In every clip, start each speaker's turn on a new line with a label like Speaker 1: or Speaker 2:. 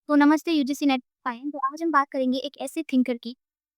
Speaker 1: तो नमस्ते UGC net fine. तो आज हम बात करेंगे एक ऐसे थिंकर की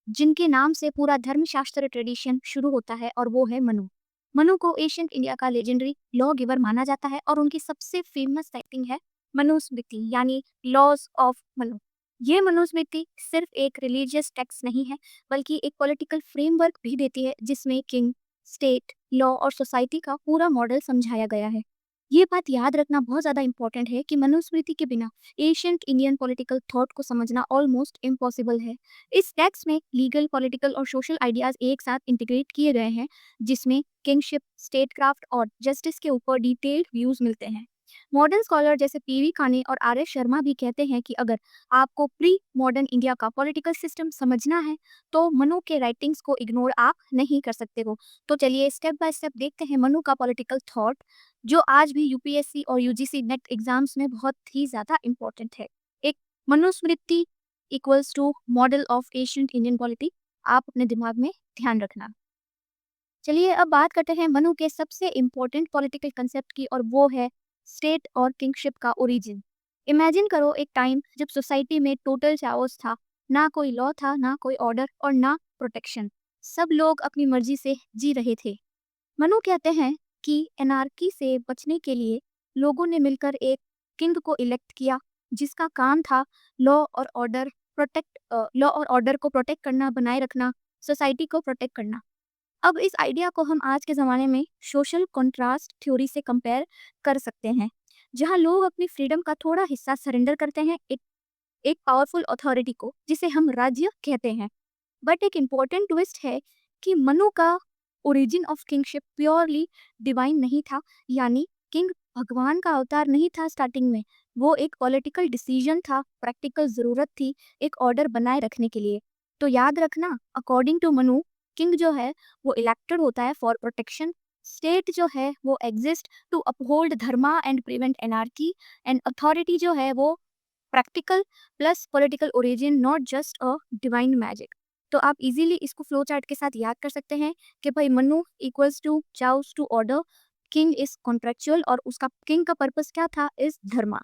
Speaker 1: जिनके नाम से पूरा धर्मशास्त्र ट्रेडिशन शुरू होता है और वो है मनु। मनु को एशियंट इंडिया का लेजेंडरी लॉ गिवर माना जाता है और उनकी सबसे फेमस राइटिंग है मनुस्मृति यानी लॉज ऑफ मनु। ये मनुस्मृति सिर्फ एक रिलीजियस टेक्स्ट नहीं है बल्कि एक पॉलिटिकल फ्रेमवर्क भी देती है जिसमें किंग, स्टेट, लॉ और सोसाइटी का पूरा मॉडल समझाया गया है। ये बात याद रखना बहुत ज़्यादा इंपॉर्टेंट है कि मनुस्मृति के बिना एशियंट इंडियन पॉलिटिकल थॉट को समझना ऑलमोस्ट इम्पॉसिबल है। इस टेक्स्ट में लीगल, पॉलिटिकल और सोशल आइडियाज एक साथ इंटीग्रेट किए गए हैं, जिसमें किंगशिप, स्टेटक्राफ्ट और जस्टिस के ऊपर डिटेल्ड व्यूज मिलते हैं। मॉडर्न स्कॉलर जैसे पीवी खाने और आर एस शर्मा भी कहते हैं कि अगर आपको प्री मॉडर्न इंडिया का पॉलिटिकल सिस्टम समझना है तो मनु के राइटिंग्स को इग्नोर आप नहीं कर सकते हो। तो चलिए स्टेप बाय स्टेप देखते हैं मनु का पॉलिटिकल थॉट, जो आज भी यूपीएससी और यूजीसी नेट एग्जाम्स में बहुत ही ज़्यादा इम्पोर्टेंट है। एक Manusmriti equals to model of ancient Indian polity, आप अपने दिमाग में ध्यान रखना। चलिए अब बात करते हैं मनु के सबसे इम्पोर्टेंट पॉलिटिकल कंसेप्ट की और वो है स्टेट और किंगशिप का ओरिजिन। इमेजिन करो एक टाइम जब सोसाइटी में टोटल चाओस था, ना कोई लॉ था, ना कोई ऑर्डर और ना प्रोटेक्शन। सब लोग अपनी मर्जी से जी रहे थे। मनु कहते हैं कि एनार्की से बचने के लिए लोगों ने मिलकर एक किंग को इलेक्ट किया जिसका काम था लॉ और ऑर्डर को प्रोटेक्ट करना, बनाए रखना, सोसाइटी को प्रोटेक्ट करना। अब इस आइडिया को हम आज के ज़माने में सोशल कॉन्ट्रास्ट थ्योरी से कंपेयर कर सकते हैं, जहां लोग अपनी फ्रीडम का थोड़ा हिस्सा सरेंडर करते हैं एक एक पावरफुल अथॉरिटी को, जिसे हम राज्य कहते हैं। बट एक इम्पॉर्टेंट ट्विस्ट है कि मनु का origin of kingship purely divine नहीं था, यानी किंग भगवान का अवतार नहीं था स्टार्टिंग में। वो एक पॉलिटिकल डिसीजन था, प्रैक्टिकल ज़रूरत थी एक ऑर्डर बनाए रखने के लिए। तो याद रखना, अकॉर्डिंग टू मनु, किंग जो है वो इलेक्टेड होता है फॉर प्रोटेक्शन, स्टेट जो है वो exist to uphold dharma and prevent anarchy, and authority जो है वो practical plus political origin, not just a divine magic. तो आप इजीली इसको फ्लो चार्ट के साथ याद कर सकते हैं कि भाई Manu equals to chaos to order, king is contractual और उसका किंग का पर्पस क्या था, इज धर्मा।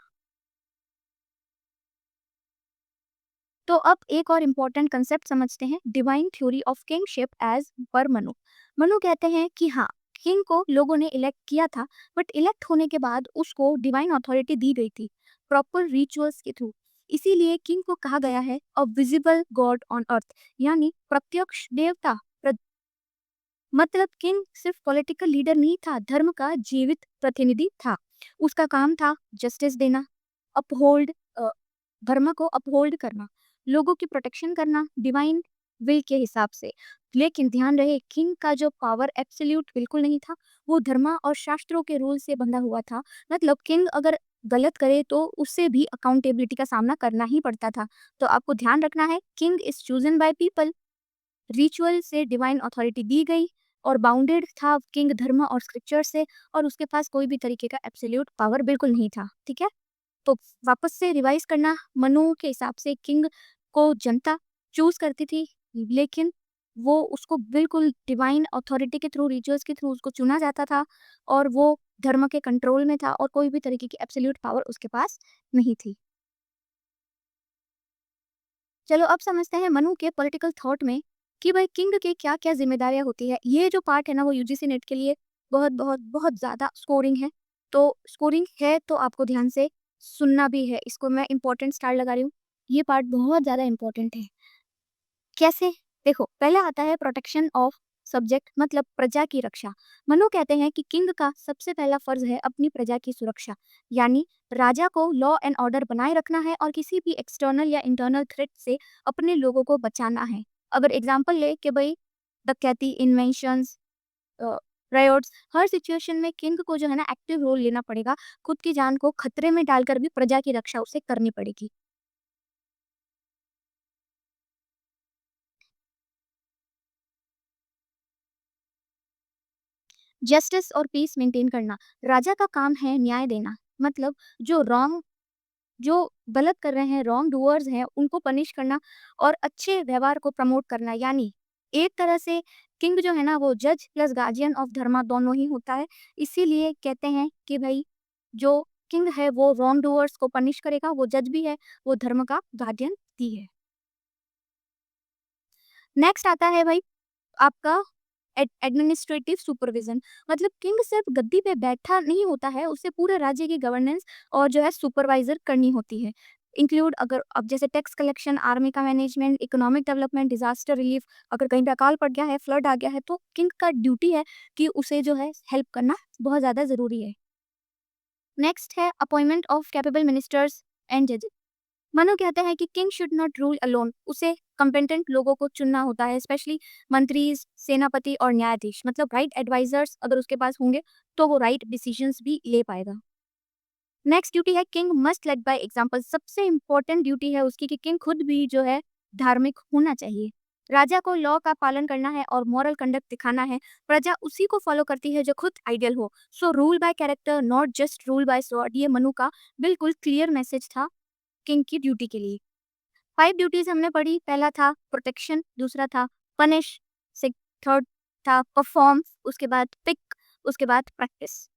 Speaker 1: तो अब एक और इम्पॉर्टेंट कंसेप्ट समझते हैं, divine theory of kingship as per Manu. Manu कहते हैं कि हाँ, किंग को लोगों ने इलेक्ट किया था, बट इलेक्ट होने के बाद उसको डिवाइन अथॉरिटी दी गई थी प्रॉपर रिचुअल्स के थ्रू। इसीलिए किंग को कहा गया है a visible God on earth, यानी प्रत्यक्ष देवता। मतलब किंग सिर्फ पॉलिटिकल लीडर नहीं था, धर्म का जीवित प्रतिनिधि था। उसका काम था जस्टिस देना, अपहोल्ड धर्म को अपहोल्ड करना, लोगों की प्रोटेक्शन करना डिवाइन विल के हिसाब से। लेकिन ध्यान रहे, किंग का जो पावर एब्सोल्यूट बिल्कुल नहीं था, वो धर्म और शास्त्रों के रूल से बंधा हुआ था। मतलब किंग अगर गलत करे तो उससे भी अकाउंटेबिलिटी का सामना करना ही पड़ता था। तो आपको ध्यान रखना है, king is chosen by people, ritual से डिवाइन अथॉरिटी दी गई और बाउंडेड था किंग धर्म और स्क्रिप्चर से, और उसके पास कोई भी तरीके का एब्सोल्यूट पावर बिल्कुल नहीं था। ठीक है, तो वापस से रिवाइज करना, मनु के हिसाब से किंग को जनता चूज करती थी, लेकिन वो उसको बिल्कुल डिवाइन अथॉरिटी के थ्रू, रिचुअल्स के थ्रू उसको चुना जाता था, और वो धर्म के कंट्रोल में था और कोई भी तरीके की एब्सोल्यूट पावर उसके पास नहीं थी। चलो अब समझते हैं मनु के पॉलिटिकल थॉट में कि भाई किंग के क्या क्या जिम्मेदारियां होती है। ये जो पार्ट है ना, वो यूजीसी नेट के लिए बहुत बहुत बहुत ज़्यादा स्कोरिंग है। तो स्कोरिंग है तो आपको ध्यान से सुनना भी है, इसको मैं इंपॉर्टेंट स्टार लगा रही हूँ। ये पार्ट बहुत ज़्यादा इंपॉर्टेंट है। कैसे? देखो, पहला आता है प्रोटेक्शन ऑफ सब्जेक्ट, मतलब प्रजा की रक्षा। मनु कहते हैं कि किंग का सबसे पहला फर्ज है अपनी प्रजा की सुरक्षा, यानी राजा को लॉ एंड ऑर्डर बनाए रखना है और किसी भी एक्सटर्नल या इंटरनल थ्रेट से अपने लोगों को बचाना है। अगर एग्जाम्पल ले कि भाई डकैती, इन्वेंशंस, रायोट्स, हर सिचुएशन में किंग को जो है ना एक्टिव रोल लेना पड़ेगा। खुद की जान को खतरे में डालकर भी प्रजा की रक्षा उसे करनी पड़ेगी। जस्टिस और पीस मेंटेन करना, राजा का काम है न्याय देना। मतलब जो गलत कर रहे हैं, रॉन्ग डूअर्स हैं, उनको पनिश करना और अच्छे व्यवहार को प्रमोट करना। यानी एक तरह से किंग जो है ना, वो जज प्लस गार्जियन ऑफ धर्मा दोनों ही होता है। इसीलिए कहते हैं कि भाई जो किंग है वो रॉन्ग डूअर्स को पनिश करेगा, वो जज भी है, वो धर्म का गार्डियन भी है। नेक्स्ट आता है भाई आपका एडमिनिस्ट्रेटिव सुपरविजन। मतलब किंग सिर्फ गद्दी पे बैठा नहीं होता है, उसे पूरे राज्य की गवर्नेंस और जो है सुपरवाइजर करनी होती है। इंक्लूड अगर अब जैसे टैक्स कलेक्शन, आर्मी का management, economic development, disaster relief, अगर कहीं पे अकाल पड़ गया है, फ्लड आ गया है, तो किंग का ड्यूटी है कि उसे जो है हेल्प करना बहुत ज़्यादा ज़रूरी है। नेक्स्ट है appointment of capable ministers and जजेस। मनु कहते हैं कि king should not rule alone, उसे कंपेटेंट लोगों को चुनना होता है, स्पेशली मंत्री, सेनापति और न्यायाधीश। मतलब राइट एडवाइजर्स अगर उसके पास होंगे तो वो राइट डिसीजंस भी ले पाएगा। नेक्स्ट ड्यूटी है king must led by example. सबसे इंपॉर्टेंट ड्यूटी है उसकी कि किंग खुद भी जो है धार्मिक होना चाहिए। राजा को लॉ का पालन करना है और मॉरल कंडक्ट दिखाना है। प्रजा उसी को फॉलो करती है जो खुद आइडियल हो। So rule by character, not just rule by sword. ये मनु का बिल्कुल क्लियर मैसेज था किंग की ड्यूटी के लिए। 5 ड्यूटीज हमने पढ़ी। पहला था प्रोटेक्शन, दूसरा था पनिश, थर्ड था परफॉर्म, उसके बाद पिक, उसके बाद प्रैक्टिस।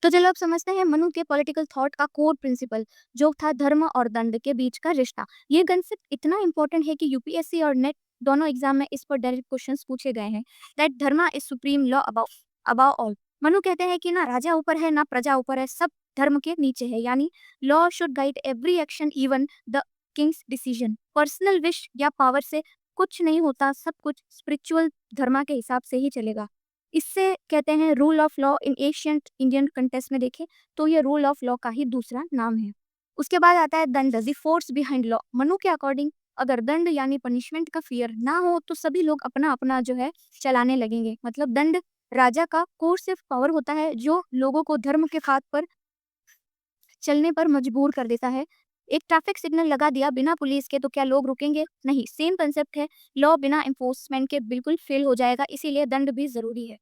Speaker 1: तो चलो अब समझते हैं मनु के पॉलिटिकल थॉट का कोर प्रिंसिपल, जो था धर्म और दंड के बीच का रिश्ता। ये कंसेप्ट इतना इंपॉर्टेंट है कि यूपीएससी और नेट दोनों एग्जाम में इस पर डायरेक्ट क्वेश्चंस पूछे गए हैं। That dharma is supreme law above above all. Manu कहते हैं कि ना राजा ऊपर है ना प्रजा ऊपर है, सब धर्म के नीचे है। यानी law should guide every action, even the Kings decision. Personal wish या पावर से कुछ नहीं होता, सब कुछ स्पिरिचुअल धर्मा के हिसाब से ही चलेगा। इससे कहते हैं rule of law. In ancient Indian contest में देखें तो ये रूल ऑफ लॉ का ही दूसरा नाम है। उसके बाद आता है दंड, the force behind law. Manu के अकॉर्डिंग अगर दंड यानी पनिशमेंट का फियर ना हो तो सभी लोग अपना अपना जो है चलाने लगेंगे। मतलब दंड राजा का कोर्सिव पावर होता है जो लोगों को धर्म के खात पर चलने पर मजबूर कर देता है। एक ट्रैफिक सिग्नल लगा दिया बिना पुलिस के तो क्या लोग रुकेंगे? नहीं। सेम कंसेप्ट है, लॉ बिना एनफोर्समेंट के बिल्कुल फेल हो जाएगा, इसीलिए दंड भी जरूरी है।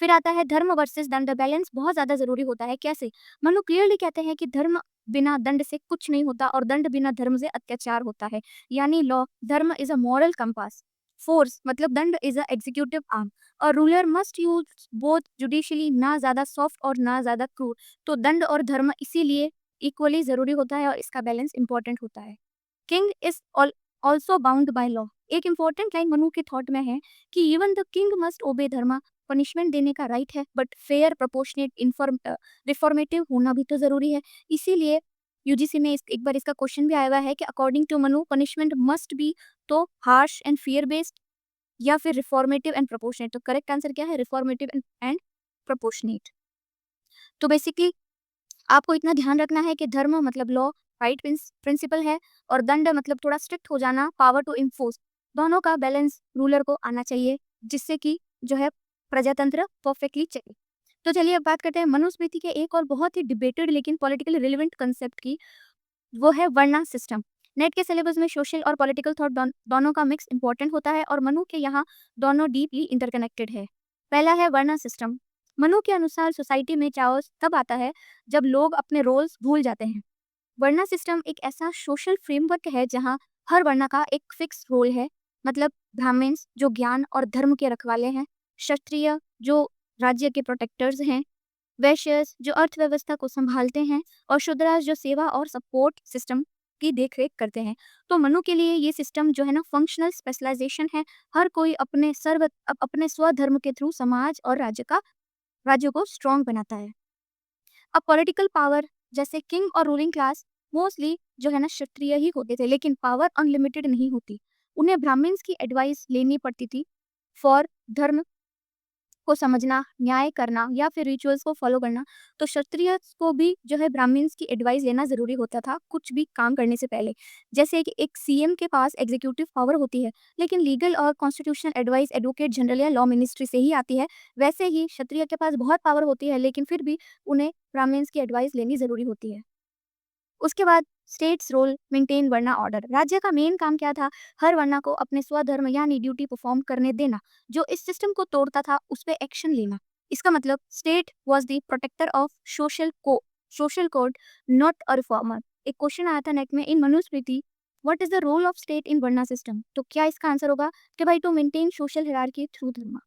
Speaker 1: फिर आता है धर्म वर्सेस दंड। बैलेंस बहुत ज्यादा जरूरी होता है। कैसे? मनु क्लियरली कहते हैं कि धर्म बिना दंड से कुछ नहीं होता और दंड बिना धर्म से अत्याचार होता है। यानी लॉ धर्म is a moral compass, force मतलब दंड इज अ एग्जीक्यूटिव आर्म, और ruler must use both judicially, ना ज्यादा सॉफ्ट और ना ज्यादा क्रूर। तो दंड और धर्म इसीलिए इक्वली जरूरी होता है और इसका बैलेंस इंपॉर्टेंट होता है। King is also bound by law. एक इंपॉर्टेंट लाइन मनु के थॉट में है कि इवन द किंग मस्ट ओबे धर्मा। पनिशमेंट देने का राइट है बट फेयर, प्रोपोर्शनेट, रिफॉर्मेटिव होना भी तो जरूरी है। इसीलिए यूजीसी में एक बार इसका क्वेश्चन भी आया हुआ है कि according to Manu punishment must be तो हार्श एंड फियर बेस्ड या फिर रिफॉर्मेटिव एंड प्रोपोर्शनेट। तो करेक्ट आंसर क्या है? Reformative and proportionate. तो बेसिकली आपको इतना ध्यान रखना है कि धर्म मतलब लॉ, राइट प्रिंसिपल है, और दंड मतलब थोड़ा स्ट्रिक्ट हो जाना, पावर टू इन्फोर्स। दोनों का बैलेंस रूलर को आना चाहिए जिससे कि जो है प्रजातंत्र परफेक्टली चले। तो चलिए अब बात करते हैं मनुस्मृति के एक और बहुत ही डिबेटेड लेकिन पॉलिटिकली रिलेवेंट कंसेप्ट की, वो है वर्णा सिस्टम। नेट के सिलेबस में सोशल और पॉलिटिकल थॉट दोनों का मिक्स इंपॉर्टेंट होता है और मनु के यहाँ दोनों डीपली इंटरकनेक्टेड है। पहला है वर्णा सिस्टम। मनु के अनुसार सोसाइटी में चाओस तब आता है जब लोग अपने रोल्स भूल जाते हैं। वर्णा सिस्टम एक ऐसा सोशल फ्रेमवर्क है जहाँ हर वर्णा का एक फिक्स रोल है। मतलब ब्राह्मण्स जो ज्ञान और धर्म के रखवाले हैं, क्षत्रिय जो राज्य के प्रोटेक्टर्स हैं, वैश्यस जो अर्थव्यवस्था को संभालते हैं, और शूद्रास जो सेवा और सपोर्ट सिस्टम की देखरेख करते हैं। तो मनु के लिए ये सिस्टम जो है ना फंक्शनल स्पेशलाइजेशन है। हर कोई अपने स्वधर्म के थ्रू समाज और राज्य को स्ट्रॉन्ग बनाता है। अब पॉलिटिकल पावर, जैसे किंग और रूलिंग क्लास मोस्टली जो है ना क्षत्रिय ही होते थे, लेकिन पावर अनलिमिटेड नहीं होती। उन्हें ब्राह्मण्स की एडवाइस लेनी पड़ती थी फॉर धर्म को समझना, न्याय करना या फिर रिचुअल्स को फॉलो करना। तो क्षत्रिय को भी जो है ब्राह्मण्स की एडवाइस लेना जरूरी होता था कुछ भी काम करने से पहले। जैसे कि एक सीएम के पास एग्जीक्यूटिव पावर होती है, लेकिन लीगल और कॉन्स्टिट्यूशनल एडवाइस एडवोकेट जनरल या लॉ मिनिस्ट्री से ही आती है, वैसे ही क्षत्रिय के पास बहुत पावर होती है लेकिन फिर भी उन्हें ब्राह्मण्स की एडवाइस लेनी जरूरी होती है। उसके बाद स्टेट्स रोल मेंटेन वर्ना ऑर्डर। राज्य का मेन काम क्या था? हर वर्ना को अपने स्वधर्म यानी ड्यूटी परफॉर्म करने देना। जो इस सिस्टम को तोड़ता था उस पर एक्शन लेना। इसका मतलब state was the protector of social code, not a reformer. एक क्वेश्चन आया था नेट में in Manusmriti, what is the role of state in varna system? तो क्या इसका आंसर होगा कि भाई to maintain social hierarchy through dharma.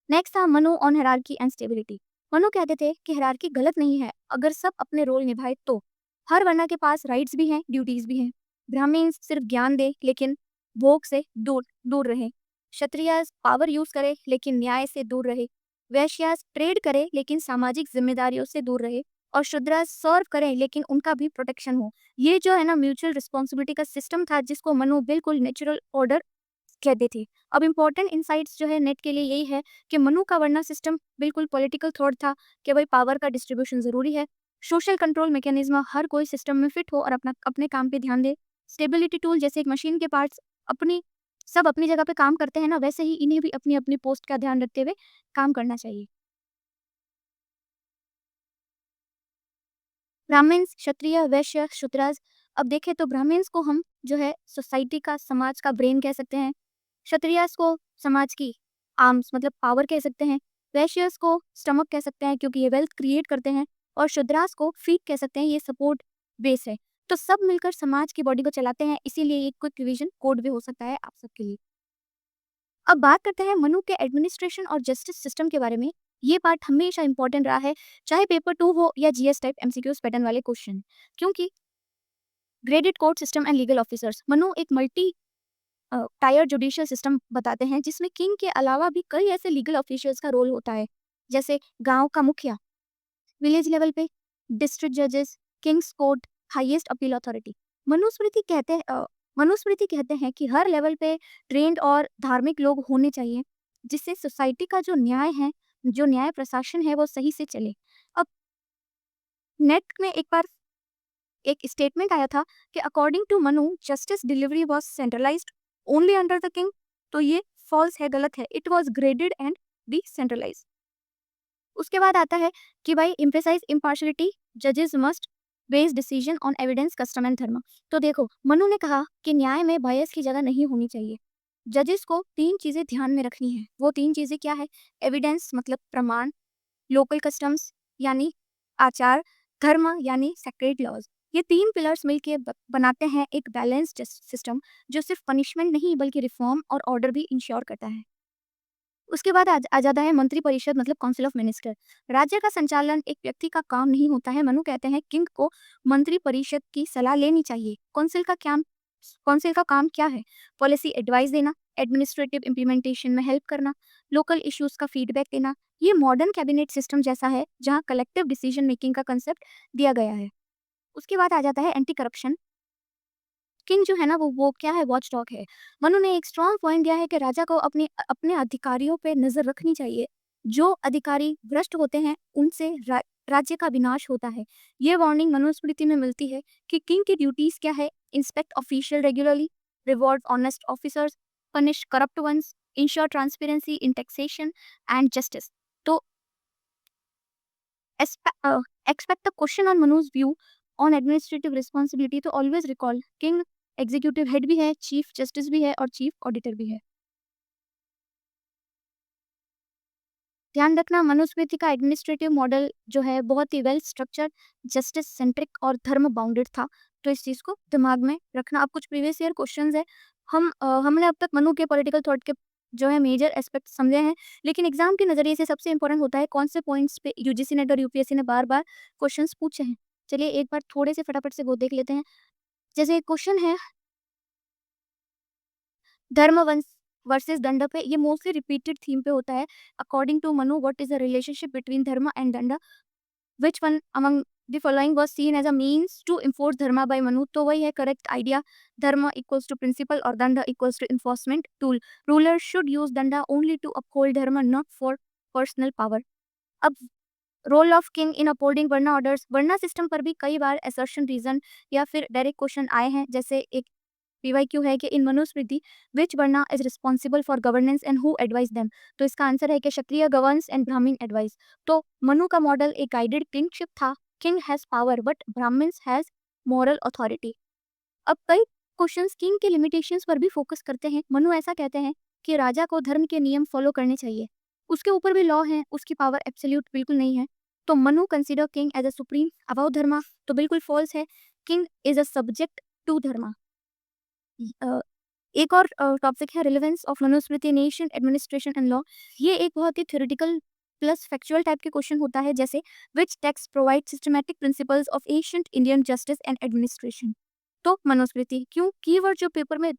Speaker 1: Next था Manu on hierarchy and stability. Manu कहते थे कि हायरार्की गलत नहीं है अगर सब अपने रोल निभाए तो। हर वर्णा के पास राइट्स भी हैं, ड्यूटीज भी हैं। ब्राह्मण्स सिर्फ ज्ञान दे लेकिन भोग से दूर दूर रहे। क्षत्रियस पावर यूज करे लेकिन न्याय से दूर रहे। वैश्यास ट्रेड करे लेकिन सामाजिक जिम्मेदारियों से दूर रहे। और शूद्रास सर्व करें लेकिन उनका भी प्रोटेक्शन हो। ये जो है ना म्यूचुअल रिस्पॉन्सिबिलिटी का सिस्टम था जिसको मनु बिल्कुल नेचुरल ऑर्डर कहते थे। अब इम्पोर्टेंट इनसाइट्स जो है नेट के लिए यही है कि मनु का वर्ना सिस्टम बिल्कुल पॉलिटिकल थॉट था कि भाई पावर का डिस्ट्रीब्यूशन ज़रूरी है। सोशल कंट्रोल मैकेनिज्म हर कोई सिस्टम में फिट हो और अपना अपने काम पे ध्यान दे। स्टेबिलिटी टूल जैसे एक मशीन के पार्ट्स अपनी सब अपनी जगह पे काम करते हैं ना, वैसे ही इन्हें भी अपनी अपनी पोस्ट का ध्यान रखते हुए काम करना चाहिए। ब्राह्मण्स, क्षत्रिय, वैश्य, शूद्रास। अब देखें तो ब्राह्मण्स को हम जो है सोसाइटी का, समाज का ब्रेन कह सकते हैं। क्षत्रियास को समाज की आर्म्स मतलब पावर कह सकते हैं। वैश्यस को स्टमक कह सकते हैं क्योंकि ये वेल्थ क्रिएट करते हैं। और शूद्रास को फीट कह सकते हैं, ये सपोर्ट बेस है। तो सब मिलकर समाज की बॉडी को चलाते हैं, इसीलिए एक क्विक रिवीजन कोड भी हो सकता है आप सबके लिए। अब बात करते हैं मनु के एडमिनिस्ट्रेशन और जस्टिस सिस्टम के बारे में। ये पार्ट हमेशा इंपॉर्टेंट रहा है, चाहे पेपर 2 हो या जीएस टाइप एमसीक्यूज पैटर्न वाले क्वेश्चन। क्योंकि graded court system and legal officers, Manu एक मल्टी टायर जुडिशियल सिस्टम बताते हैं जिसमें किंग के अलावा भी कई ऐसे लीगल ऑफिशियल्स का रोल होता है। जैसे गांव का मुखिया, विलेज लेवल पे डिस्ट्रिक्ट जजेस, Kings court, highest appeal authority. Manusmriti कहते हैं मनुस्मृति कहते हैं कि हर लेवल पे ट्रेंड और धार्मिक लोग होने चाहिए जिससे सोसाइटी का जो न्याय है, जो न्याय प्रशासन है वो सही से चले। अब नेट में एक बार एक स्टेटमेंट आया था कि according to Manu justice delivery was centralised only under the king. तो ये फॉल्स है, गलत है। It was graded and decentralised. उसके बाद आता है कि भाई इम्प्रेसाइज इम्पार्शलिटी, जजेस must base decision on evidence, custom and dharma. तो देखो मनु ने कहा कि न्याय में बायस की जगह नहीं होनी चाहिए। जजेस को 3 चीजें ध्यान में रखनी है। वो 3 चीजें क्या है? एविडेंस मतलब प्रमाण, लोकल कस्टम्स यानी आचार, धर्म यानी सेक्रेड लॉज। ये 3 पिलर्स मिलके बनाते हैं एक बैलेंस्ड सिस्टम जो सिर्फ पनिशमेंट नहीं बल्कि रिफॉर्म और ऑर्डर भी इंश्योर करता है। उसके बाद आ जाता है मंत्री परिषद मतलब काउंसिल ऑफ मिनिस्टर। राज्य का संचालन एक व्यक्ति का काम नहीं होता है। मनु कहते हैं किंग को मंत्री परिषद की सलाह लेनी चाहिए। काउंसिल का काम क्या है? पॉलिसी एडवाइस देना, एडमिनिस्ट्रेटिव इम्प्लीमेंटेशन में हेल्प करना, लोकल इश्यूज का फीडबैक देना। ये मॉडर्न कैबिनेट सिस्टम जैसा है जहाँ कलेक्टिव डिसीजन मेकिंग का कंसेप्ट दिया गया है। उसके बाद आ जाता है एंटी करप्शन। किंग जो है ना वो क्या है? वॉच डॉग है। मनु ने एक स्ट्रॉन्ग पॉइंट दिया है कि राजा को अपने अधिकारियों पे नजर रखनी चाहिए। जो अधिकारी भ्रष्ट होते हैं उनसे राज्य का विनाश होता है। ये वार्निंग मनुस्मृति में मिलती है कि किंग की ड्यूटीज क्या है? Inspect official regularly, reward honest officers, punish corrupt ones, ensure transparency in taxation and justice. तो expect the question on Manu's view on administrative responsibility। तो always recall king executive head भी है, chief justice भी है और chief auditor भी है। ध्यान रखना मनुस्मृति का एडमिनिस्ट्रेटिव मॉडल जो है बहुत ही वेल स्ट्रक्चर्ड, जस्टिस सेंट्रिक और धर्म बाउंडेड था। तो इस चीज़ को दिमाग में रखना। अब कुछ प्रीवियस ईयर क्वेश्चंस है। हमने अब तक मनु के पॉलिटिकल थॉट के जो है मेजर एस्पेक्ट समझे हैं, लेकिन एग्जाम के नज़रिए से सबसे इंपॉर्टेंट होता है कौन से पॉइंट्स पे यूजीसी नेट और यूपीएससी ने बार-बार क्वेश्चंस पूछे हैं। चलिए एक बार थोड़े से फटाफट से वो देख लेते हैं। जैसे एक क्वेश्चन है धर्म वंश वर्सेस दंड पे, ये मोस्टली रिपीटेड थीम पे होता है। According to Manu what is the relationship between dharma and danda? Which one among the following was seen as a means to enforce dharma by Manu? तो वही है correct idea. Dharma equals to principle और danda equals to enforcement tool. Ruler should use danda only to uphold dharma, not for personal power. अब role of king in upholding varna orders, varna system पर भी कई बार assertion reason या फिर डायरेक्ट क्वेश्चन आए हैं। जैसे एक पीवाईक्यू है कि in Manusmriti which varna is responsible for governance and who advise them? तो इसका आंसर है कि Kshatriya governs and Brahmin advise. तो मनु का मॉडल एक गाइडेड किंगशिप था। King has power but Brahmins has moral authority. अब कई क्वेश्चंस किंग के लिमिटेशंस पर भी फोकस करते हैं। मनु ऐसा कहते हैं कि राजा को धर्म के नियम फॉलो करने चाहिए, उसके ऊपर भी लॉ है, उसकी पावर एब्सोल्यूट बिल्कुल नहीं है। तो Manu consider king as a supreme about dharma, तो बिल्कुल फॉल्स है। King is a subject to dharma. एक और टॉपिक है relevance of Manusmriti in Asian administration and law. ये एक बहुत ही थ्योरेटिकल प्लस फैक्चुअल टाइप के क्वेश्चन होता है, जैसे which text provide systematic principles of ancient Indian justice and administration. तो मनुस्मृति क्यों कीवर्ड जो पेपर में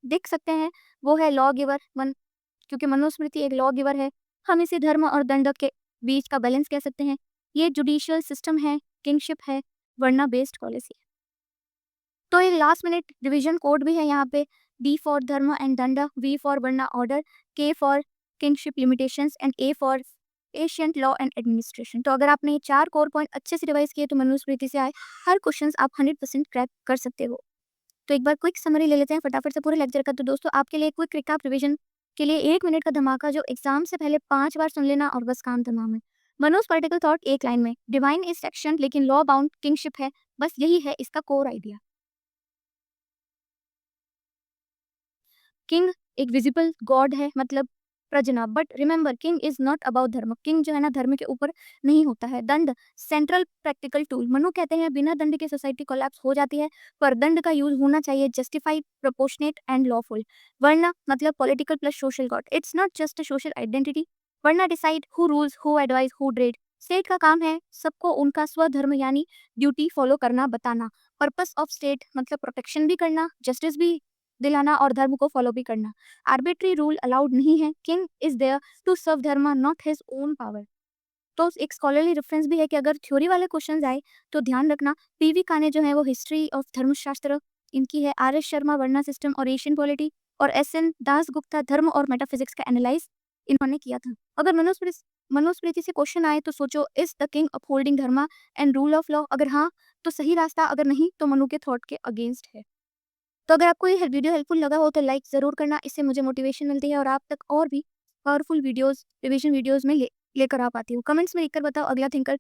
Speaker 1: देख सकते हैं वो है लॉ गिवर मन, क्योंकि मनुस्मृति एक लॉ गिवर है। हम इसे धर्म और दंड के बीच का बैलेंस कह सकते हैं। ये जुडिशियल सिस्टम है, किंगशिप है, वर्ना बेस्ड पॉलिसी है। तो एक लास्ट मिनट डिवीजन कोड भी है यहाँ पे, डी फॉर धर्म एंड दंड, वी फॉर वर्ना ऑर्डर, के for kingship limitations and A for ancient law and administration. तो अगर आपने ये 4 कोर पॉइंट अच्छे से रिवाइज किए तो मनुस्मृति से आए हर क्वेश्चन आप 100% क्रैक कर सकते हो। तो एक बार क्विक समरी ले लेते हैं फटाफट से पूरे लेक्चर का। तो दोस्तों आपके लिए क्विक रिकैप रिवीजन के लिए 1 मिनट का धमाका जो एग्जाम से पहले 5 बार सुन लेना और बस काम तमाम है। मनोज पॉलिटिकल थॉट एक लाइन में, डिवाइन इज सेक्शन लेकिन लॉ बाउंड किंगशिप है, बस यही है इसका कोर आइडिया। किंग एक विजिबल गॉड है, मतलब प्रजना, but remember king is not about dharma. King जो है ना धर्म के ऊपर नहीं होता है। दंड सेंट्रल प्रैक्टिकल टूल, मनु कहते हैं बिना दंड के सोसाइटी कोलैप्स हो जाती है, पर दंड का यूज होना चाहिए justified, proportionate and lawful. Varna मतलब political plus social god, it's not just a social identity. Varna decide who rules, who advise, who trade. State का काम है सबको उनका स्वधर्म यानी ड्यूटी फॉलो करना बताना। पर्पस ऑफ स्टेट मतलब प्रोटेक्शन भी करना, जस्टिस भी दिलाना और धर्म को फॉलो भी करना। आर्बिट्री रूल अलाउड नहीं है, king is there to serve dharma not his own power. तो एक स्कॉलरली रेफरेंस भी है कि अगर थ्योरी वाले क्वेश्चंस आए तो ध्यान रखना, पीवी काने जो है वो हिस्ट्री ऑफ धर्मशास्त्र इनकी है, आर एस शर्मा वर्णा सिस्टम और एशियन पॉलिटी, और एस एन दास गुप्ता धर्म और मेटाफिजिक्स का एनालाइज इन्होंने किया था। अगर मनुस्मृति से क्वेश्चन आए तो सोचो, is the king upholding Dharma and rule of law? अगर हाँ तो सही रास्ता, अगर नहीं तो मनु के थॉट के अगेंस्ट है। तो अगर आपको ये वीडियो हेल्पफुल लगा हो तो लाइक ज़रूर करना, इससे मुझे मोटिवेशन मिलती है और आप तक और भी पावरफुल वीडियोस रिवीजन वीडियोस में लेकर आ पाती हूँ। कमेंट्स में लिखकर बताओ अगला थिंकर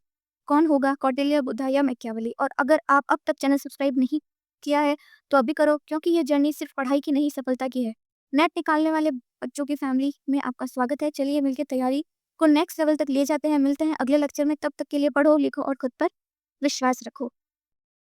Speaker 1: कौन होगा, कौटिल्य, बुद्धा या मैकियावेली। और अगर आप अब तक चैनल सब्सक्राइब नहीं किया है तो अभी करो, क्योंकि ये जर्नी सिर्फ पढ़ाई की नहीं सफलता की है। नेट निकालने वाले बच्चों की फैमिली में आपका स्वागत है। चलिए मिलकर तैयारी को नेक्स्ट लेवल तक ले जाते हैं। मिलते हैं अगले लेक्चर में, तब तक के लिए पढ़ो लिखो और खुद पर विश्वास रखो।